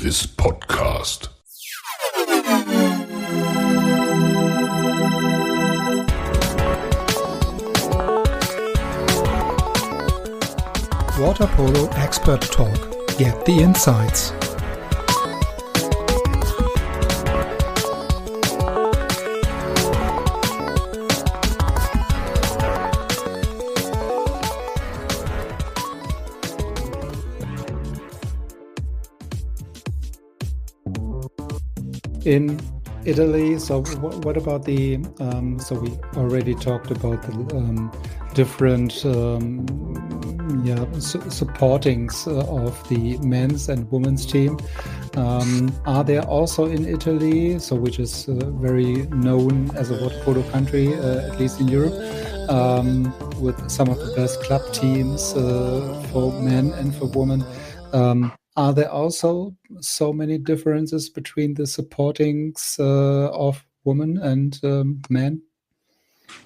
this podcast. Waterpolo Expert Talk. Get the insights. In Italy, so what about the, so we already talked about the different supportings of the men's and women's team. Are there also in Italy, so which is very known as a water polo country, at least in Europe, with some of the best club teams for men and for women, are there also so many differences between the supportings of women and men?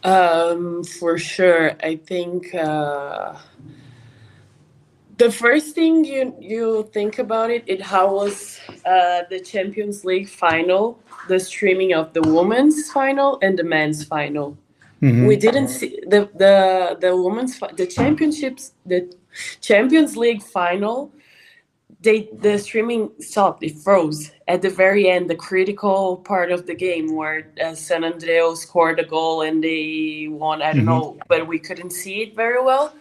For sure. I think the first thing you think about it how was the Champions League final, the streaming of the women's final and the men's final. Mm-hmm. We didn't see the women's the Champions League final. The streaming stopped. It froze at the very end, the critical part of the game where San Andreo scored a goal and they won. I don't know, but we couldn't see it very well.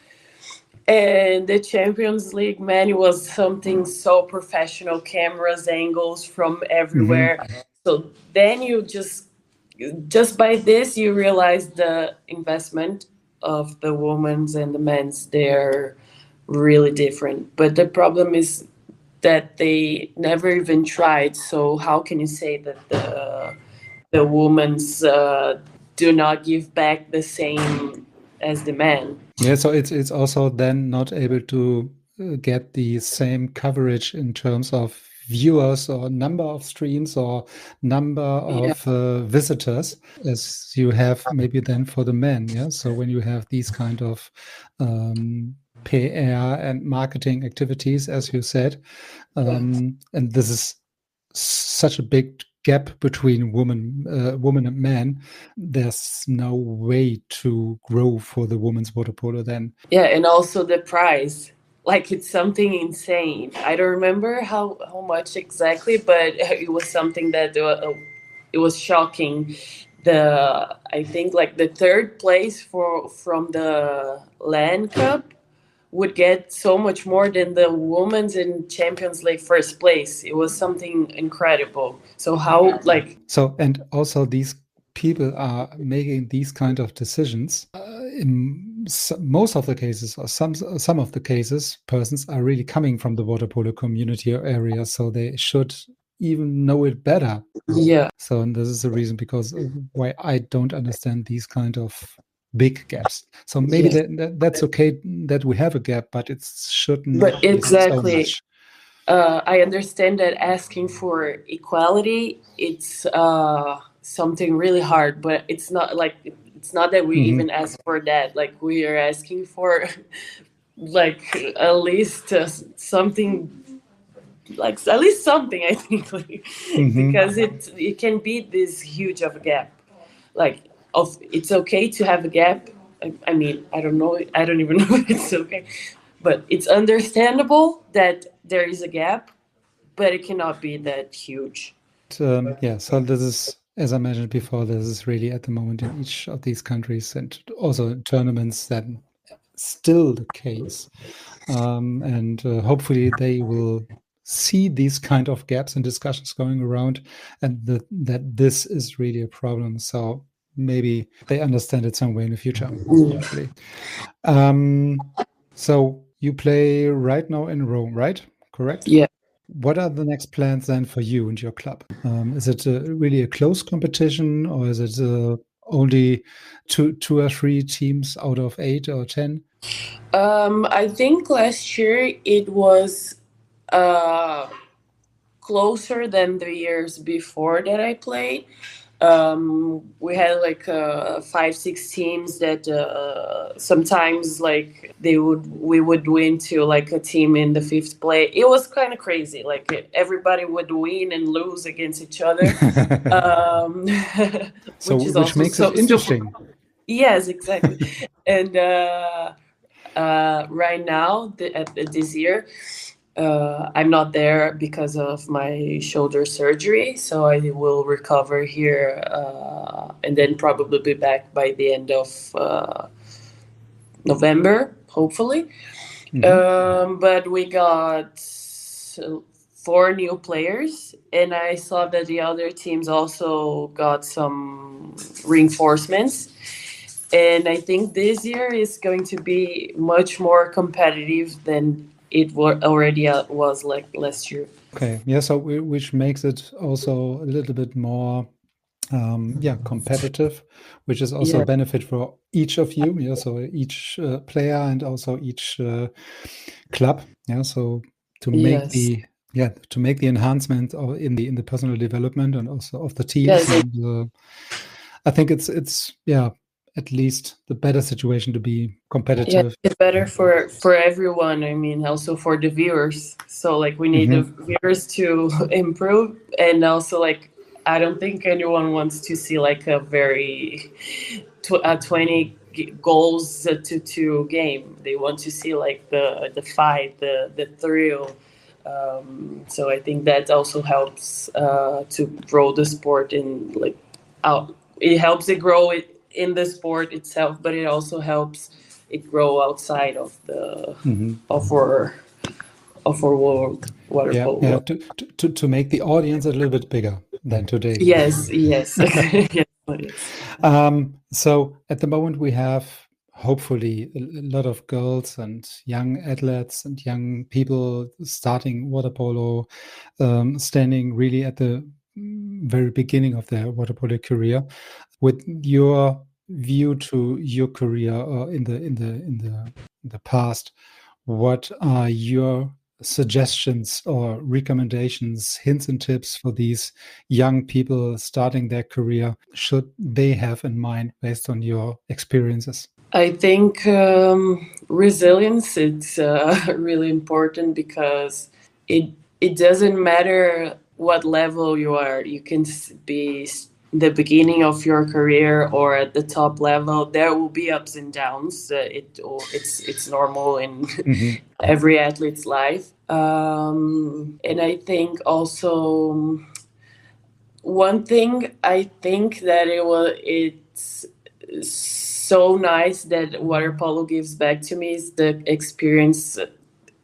And the Champions League, man, it was something so professional, cameras, angles from everywhere. Mm-hmm. So then you just by this, you realize the investment of the women's and the men's, they're really different. But the problem is that they never even tried. So how can you say that the women's do not give back the same as the men? Yeah, so it's also then not able to get the same coverage in terms of viewers or number of streams or number of visitors as you have maybe then for the men. Yeah, so when you have these kind of PR and marketing activities, as you said, and this is such a big gap between women and men. There's no way to grow for the women's water polo then. Yeah, and also the prize, like it's something insane. I don't remember how much exactly, but it was something that it was shocking. I think like the third place from the Land Cup would get so much more than the women's in Champions League first place. It was something incredible. So how and also these people are making these kind of decisions in most of the cases, or some of the cases, persons are really coming from the water polo community or area, so they should even know it better. Yeah. So and this is the reason because why I don't understand these kind of big gaps. So maybe that's okay that we have a gap, but it shouldn't. But exactly, so much. I understand that asking for equality, it's something really hard, but it's not that we even ask for that. Like we are asking for like at least something. Like at least something, I think, because it can be this huge of a gap. It's okay to have a gap. I mean, I don't know. I don't even know if it's okay, but it's understandable that there is a gap, but it cannot be that huge. So this is, as I mentioned before, this is really at the moment in each of these countries and also in tournaments that still the case, and hopefully they will see these kind of gaps and discussions going around, and that this is really a problem. So maybe they understand it somewhere in the future. Hopefully. So you play right now in Rome, right? Correct? Yeah. What are the next plans then for you and your club? Is it really a close competition, or is it only two or three teams out of 8 or 10? I think last year it was closer than the years before that I played. We had like 5-6 teams that sometimes like we would win to like a team in the fifth place. It was kind of crazy. Like everybody would win and lose against each other, So, which is which also makes it interesting. Yes, exactly. And right now, this year, I'm not there because of my shoulder surgery, so I will recover here and then probably be back by the end of November, hopefully. But we got 4 new players, and I saw that the other teams also got some reinforcements. And I think this year is going to be much more competitive than it already was like last year. Okay, yeah, so which makes it also a little bit more competitive, which is also a benefit for each of you. Yeah, so each player and also each club. Yeah, so to make the enhancement in the personal development and also of the teams. Yes, And I think it's at least the better situation to be competitive. it's better for everyone. I mean, also for the viewers. So like we need the viewers to improve, and also like I don't think anyone wants to see like a very 20 goals to game. They want to see like the fight, the thrill. So I think that also helps to grow the sport in like out. It helps it grow it in the sport itself, but it also helps it grow outside of the of our world water polo. To make the audience a little bit bigger than today. Yes. Yes. So at the moment we have hopefully a lot of girls and young athletes and young people starting water polo, standing really at the very beginning of their water polo career. With your view to your career in the past, what are your suggestions or recommendations, hints and tips for these young people starting their career should they have in mind based on your experiences? I think resilience it's really important because it doesn't matter what level you are. You can be the beginning of your career or at the top level. There will be ups and downs. It's normal in every athlete's life. And I think also one thing I think that it's so nice that water polo gives back to me is the experience,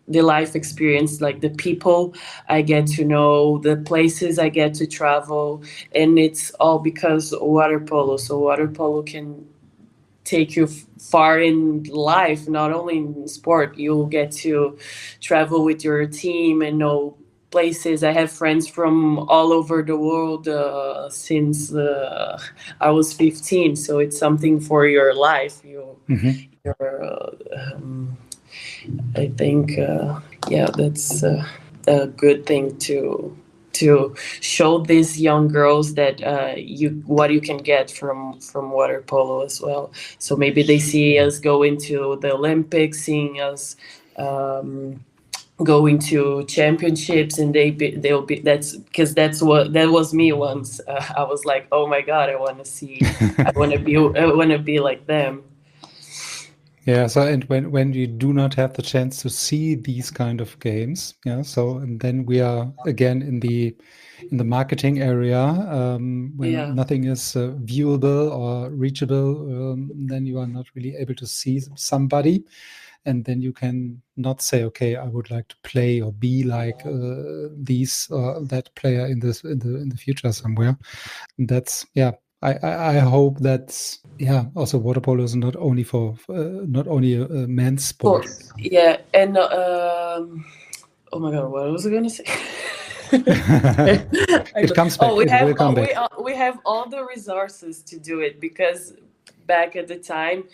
the life experience, like the people I get to know, the places I get to travel, and it's all because water polo. So water polo can take you far in life, not only in sport. You'll get to travel with your team and know places. I have friends from all over the world since I was 15. So it's something for your life. I think, that's a good thing to show these young girls that what you can get from water polo as well. So maybe they see us go into the Olympics, seeing us going to championships, and they'll be that was me once. I was like, oh my god, I want to be like them. Yeah, so and when you do not have the chance to see these kind of games, so and then we are again in the marketing area, when nothing is viewable or reachable, then you are not really able to see somebody, and then you can not say, okay, I would like to play or be like that player in the future somewhere. And that's I hope that also water polo is not only a men's sport. And oh my god, what was I gonna say? It comes back. Will come back. We have all the resources to do it, because back at the time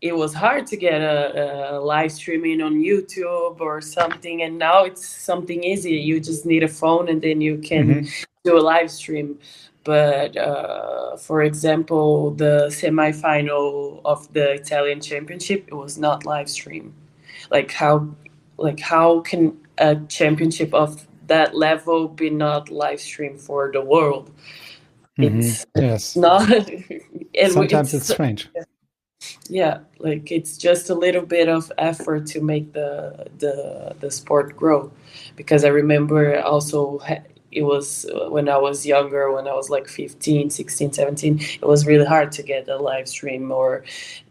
it was hard to get a live streaming on YouTube or something, and now it's something easy. You just need a phone, and then you can do a live stream. But for example, the semifinal of the Italian Championship, it was not live stream. Like how can a championship of that level be not live stream for the world? It's Yes. not. And Sometimes it's strange. Yeah, like it's just a little bit of effort to make the sport grow, because I remember also it was when I was younger, when I was like 15, 16, 17, it was really hard to get a live stream or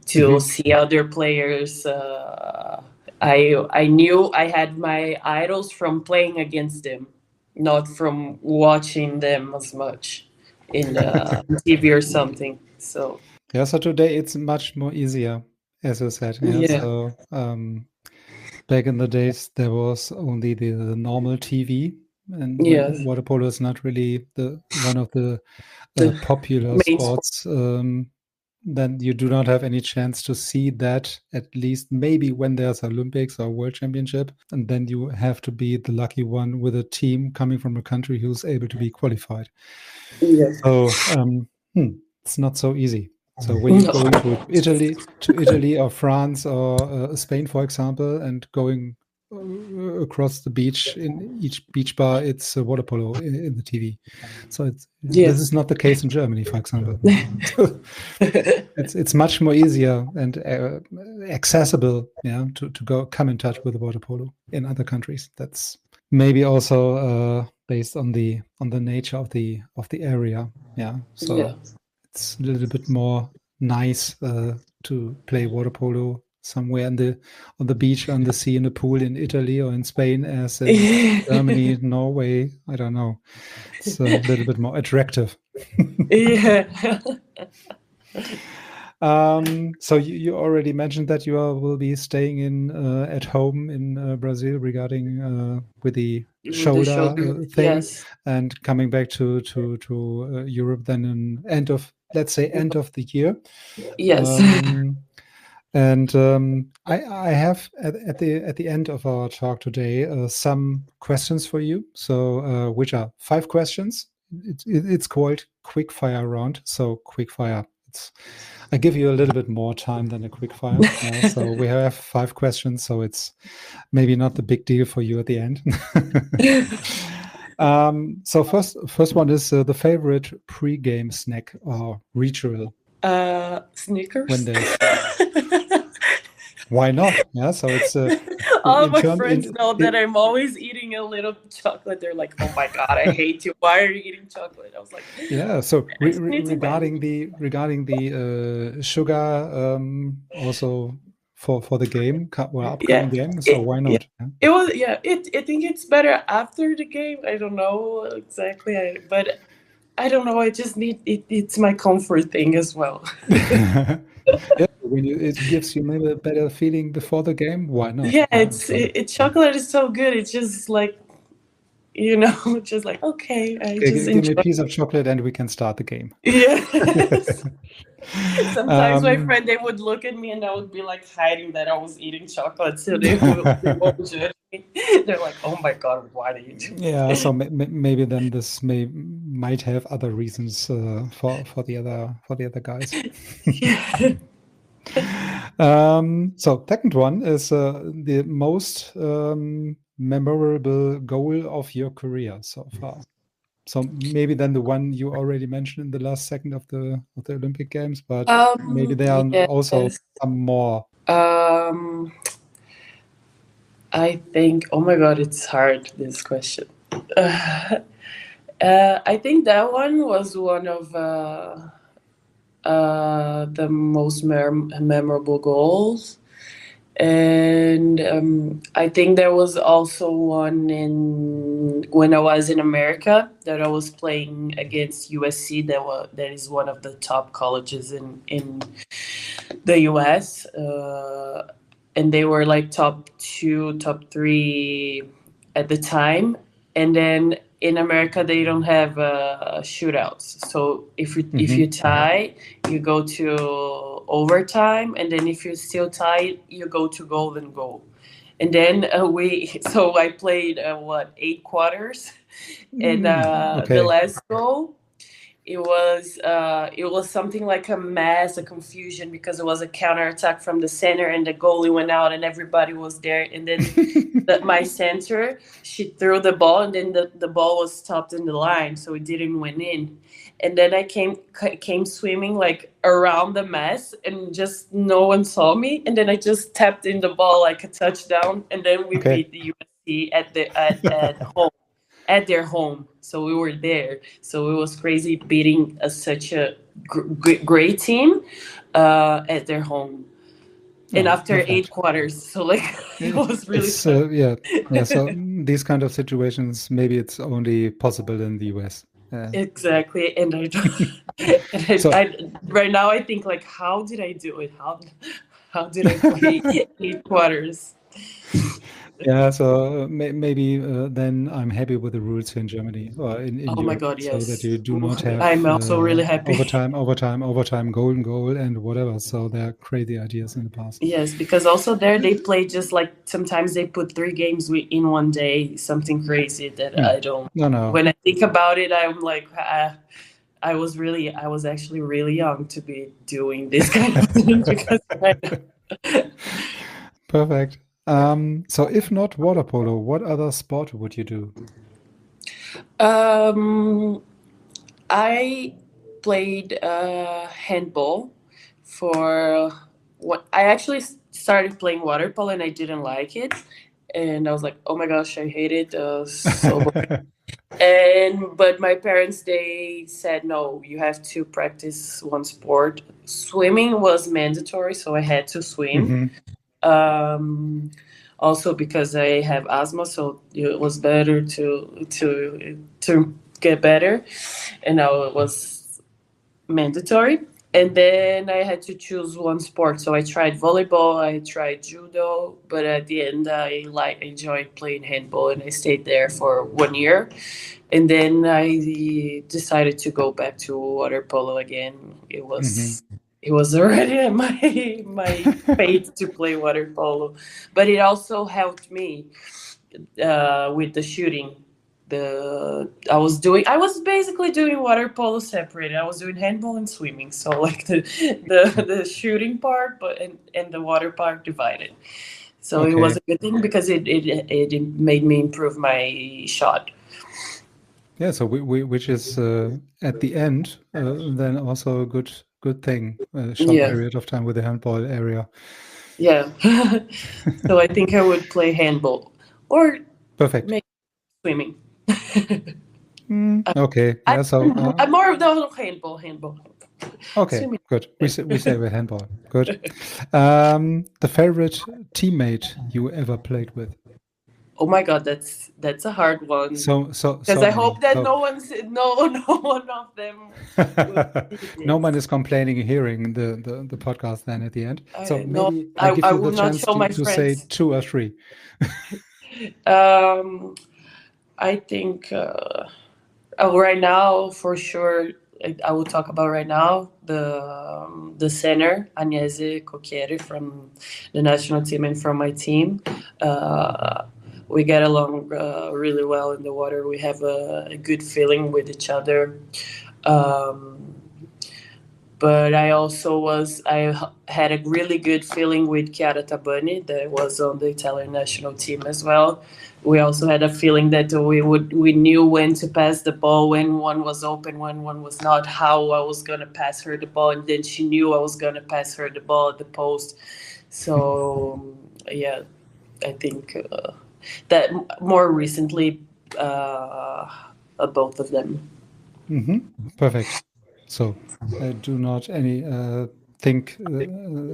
to see other players. I knew I had my idols from playing against them, not from watching them as much in TV or something. So yeah, so today it's much more easier, as you said. Yeah. So back in the days, there was only the normal TV, and when water polo is not really one of the popular sports, then you do not have any chance to see that, at least maybe when there's Olympics or World Championship, and then you have to be the lucky one with a team coming from a country who's able to be qualified. So it's not so easy. So when you're going to Italy or France or Spain, for example, and going across the beach in each beach bar, it's a water polo in the TV. So this is not the case in Germany, for example. It's much more easier and accessible, to come in touch with the water polo in other countries. That's maybe also based on the nature of the area. So it's a little bit more nice to play water polo somewhere on the beach, on the sea, in the pool in Italy or in Spain, as in Germany, Norway. I don't know. It's a little bit more attractive. So you already mentioned that you will be staying in at home in Brazil regarding with the shoulder thing, and coming back to Europe then in end of the year. And I have at the end of our talk today some questions for you. So which are 5 questions. It's called quick fire round. So quick fire. I give you a little bit more time than a quick fire. So we have 5 questions. So it's maybe not the big deal for you at the end. So first one is the favorite pre-game snack or ritual. Snickers. When there's why not? Yeah, so it's all my friends know that I'm always eating a little chocolate. They're like, "Oh my god, I hate you! Why are you eating chocolate?" I was like, "Yeah." So regarding the sugar, also for the game or upcoming game. So why not? It was I think it's better after the game. I don't know exactly, but I don't know. I just need it. It's my comfort thing as well. When it gives you maybe a better feeling before the game, why not? Yeah, chocolate is so good. It's just like, just like, okay, give me a piece of chocolate and we can start the game. Yeah. Sometimes my friend, they would look at me and I would be like hiding that I was eating chocolate, so they won't judge me. They're like, "Oh my god, why do you do this?" Yeah, so maybe then this might have other reasons for the other guys. So second one is the most memorable goal of your career so far. So maybe then the one you already mentioned in the last second of the Olympic Games, but maybe there are also some more. I think, oh my god, it's hard, this question. I think that one was one of the most memorable goals. And I think there was also one when I was in America, that I was playing against USC. That is one of the top colleges in the US, and they were like top 2, top 3 at the time. And then in America, they don't have shootouts. So if you tie, you go to overtime, and then if you still tie, you go to golden goal. And then I played 8 quarters, and the Okay. last goal, it was something like a mess, a confusion, because it was a counterattack from the center, and the goalie went out, and everybody was there, and then my center, she threw the ball, and then the ball was stopped in the line, so it didn't went in. And then I came swimming like around the mess, and just no one saw me, and then I just tapped in the ball like a touchdown, and then we Okay. beat the USC at home, at their home. So we were there. So it was crazy beating such a great team at their home. And after perfect. 8 quarters, so like it was really It's fun. yeah. So these kind of situations, maybe it's only possible in the US. Exactly. And So right now I think like, how did I do it? How did I play 8 quarters? yeah, so maybe then I'm happy with the rules here in Germany or in Oh my Europe, God, so that yes. you do not have I'm also really happy. overtime, goal, and whatever. So there are crazy ideas in the past. Yes, because also there they play just like, sometimes they put 3 games in one day, something crazy that I don't. No. When I think about it, I'm like, I was actually really young to be doing this kind of thing because Perfect. So if not water polo, what other sport would you do? I played handball for what I actually started playing water polo, and I didn't like it, and I was like, oh my gosh, I hate it so much. But my parents, they said, no, you have to practice one sport. Swimming was mandatory, so I had to swim. Also because I have asthma, so it was better to get better, and now it was mandatory. And then I had to choose one sport, so I tried volleyball, I tried judo, but at the end I enjoyed playing handball, and I stayed there for 1 year. And then I decided to go back to water polo again. It was already my fate to play water polo, but it also helped me with the shooting. I was basically doing water polo separated. I was doing handball and swimming, so like the shooting part, but and the water part divided. So Okay. it was a good thing because it made me improve my shot. Yeah, so which is at the end then also a good thing. A short period of time with the handball area. Yeah. So I think I would play handball or Perfect. maybe swimming. Okay. Yeah. So I'm more of the handball. okay. Swimming. Good. We say with handball. Good. The favorite teammate you ever played with? Oh my God, that's a hard one. So because I hope that no one of them. No one is complaining hearing the podcast then at the end. So maybe I give you the chance to say 2 or 3. I think right now, for sure, I will talk about right now the center, Agnese Cocchiere, from the national team and from my team. We get along really well in the water. We have a good feeling with each other. But I had a really good feeling with Chiara Tabani, that was on the Italian national team as well. We also had a feeling that we knew when to pass the ball, when one was open, when one was not, how I was going to pass her the ball, and then she knew I was going to pass her the ball at the post. So yeah, I think that more recently, both of them. Perfect. So I do not think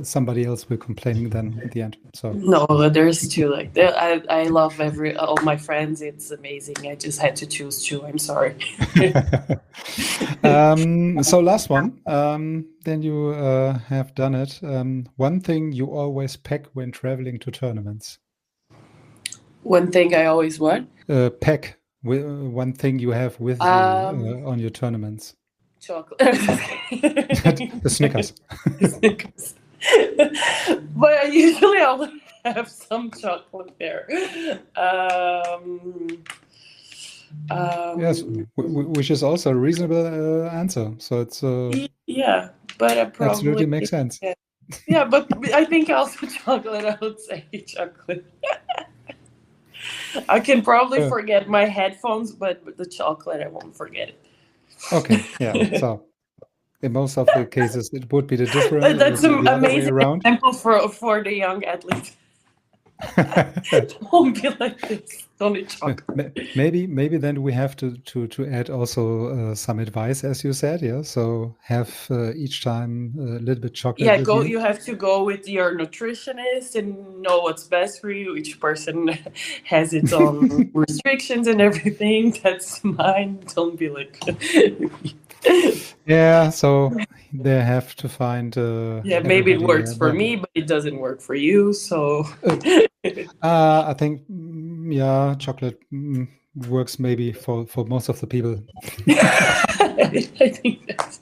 somebody else will complaining then at the end. So no, there's 2. Like I love all my friends. It's amazing. I just had to choose 2. I'm sorry. So last one. Then you have done it. One thing you always pack when traveling to tournaments. One thing I always what? Pack. One thing you have with you on your tournaments. Chocolate. The Snickers. But usually have some chocolate there. Yes, which is also a reasonable answer. So it's yeah, but I probably absolutely makes sense. Yeah, but I think also chocolate. I would say chocolate. I can probably forget my headphones, but the chocolate I won't forget it. Okay, yeah. So in most of the cases, it would be the different. That's an amazing around. example for the young athlete. Won't be like this. Only chocolate. Maybe then we have to add also some advice, as you said. Yeah. So have each time a little bit chocolate. Yeah, with you have to go with your nutritionist and know what's best for you. Each person has its own restrictions and everything. That's mine. Don't be like. Yeah, so they have to find. Yeah, maybe it works for me, but it doesn't work for you. So. I think, yeah, chocolate works maybe for most of the people. I think that's.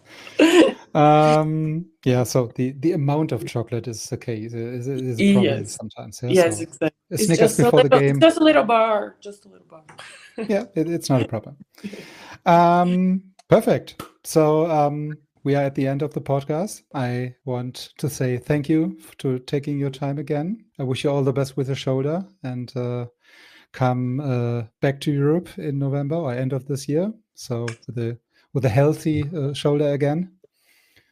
Yeah, so the amount of chocolate is okay. Is a problem sometimes. Yeah? Yes, so exactly. Snickers before the game. It's just a little bar. Just a little bar. Yeah, it's not a problem. Perfect. So we are at the end of the podcast. I want to say thank you for taking your time again. I wish you all the best with the shoulder, and come back to Europe in November or end of this year. So with a healthy shoulder again.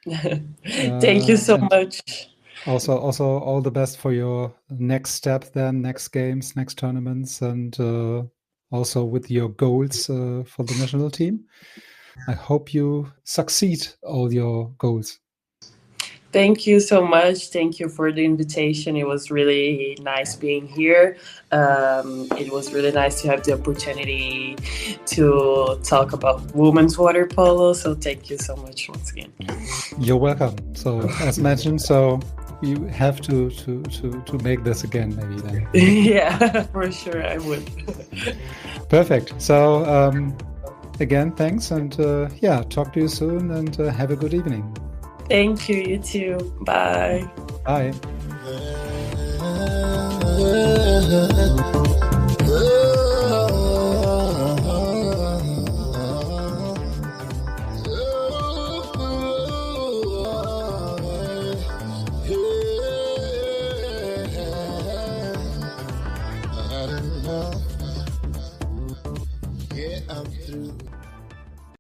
Thank you so much. Also all the best for your next step, then next games, next tournaments, and also with your goals for the national team. I hope you succeed all your goals. Thank you so much. Thank you for the invitation. It was really nice being here. It was really nice to have the opportunity to talk about women's water polo. So thank you so much once again. You're welcome. So as mentioned, so you have to make this again, maybe then. Yeah, for sure I would. Perfect. So again, thanks, and yeah, talk to you soon, and have a good evening. Thank you. You too. Bye. Bye.